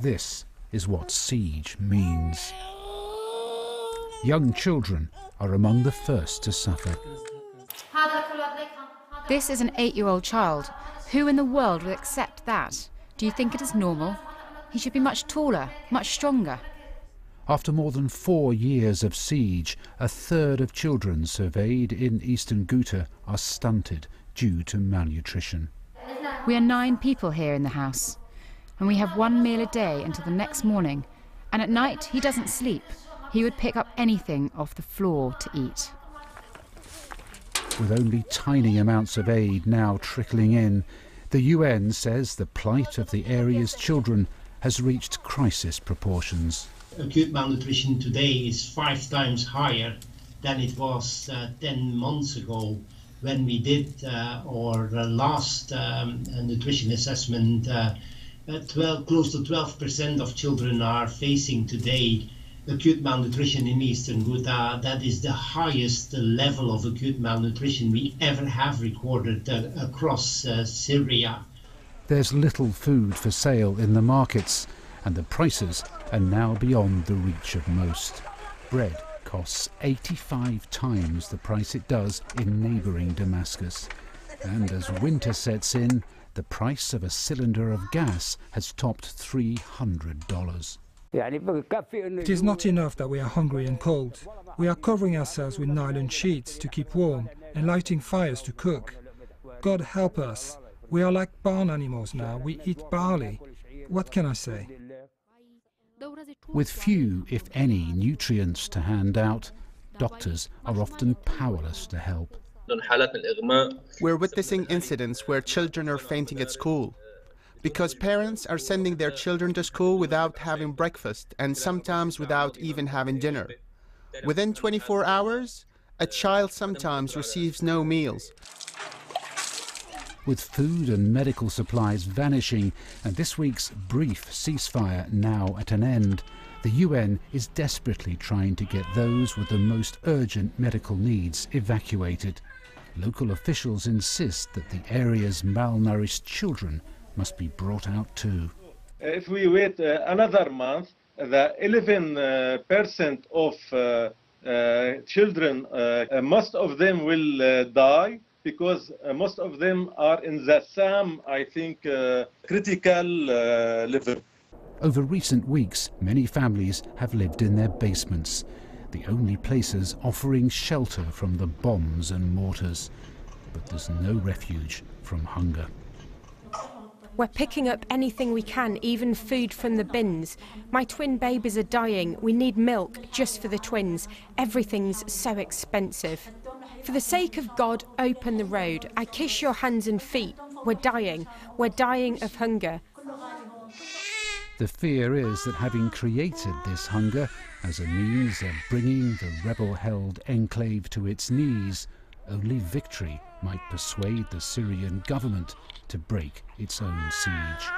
This is what siege means. Young children are among the first to suffer. This is an 8-year-old child. Who in the world would accept that? Do you think it is normal? He should be much taller, much stronger. After more than 4 years of siege, a third of children surveyed in Eastern Ghouta are stunted due to malnutrition. We are 9 people here in the house, and we have 1 meal a day until the next morning. And at night, he doesn't sleep. He would pick up anything off the floor to eat. With only tiny amounts of aid now trickling in, the UN says the plight of the area's children has reached crisis proportions. Acute malnutrition today is 5 times higher than it was 10 months ago when we did our last nutrition assessment. Close to 12% of children are facing today acute malnutrition in Eastern Ghouta. That is the highest level of acute malnutrition we ever have recorded across Syria. There's little food for sale in the markets, and the prices are now beyond the reach of most. Bread costs 85 times the price it does in neighbouring Damascus. And as winter sets in, the price of a cylinder of gas has topped $300. It is not enough that we are hungry and cold. We are covering ourselves with nylon sheets to keep warm and lighting fires to cook. God help us. We are like barn animals now. We eat barley. What can I say? With few, if any, nutrients to hand out, doctors are often powerless to help. We're witnessing incidents where children are fainting at school, because parents are sending their children to school without having breakfast and sometimes without even having dinner. Within 24 hours, a child sometimes receives no meals. With food and medical supplies vanishing and this week's brief ceasefire now at an end, the UN is desperately trying to get those with the most urgent medical needs evacuated. Local officials insist that the area's malnourished children must be brought out too. If we wait another month, the 11% of children, most of them will die because most of them are in the same, I think, critical level. Over recent weeks, many families have lived in their basements, the only places offering shelter from the bombs and mortars. But there's no refuge from hunger. We're picking up anything we can, even food from the bins. My twin babies are dying. We need milk just for the twins. Everything's so expensive. For the sake of God, open the road. I kiss your hands and feet. We're dying. We're dying of hunger. The fear is that having created this hunger as a means of bringing the rebel-held enclave to its knees, only victory might persuade the Syrian government to break its own siege.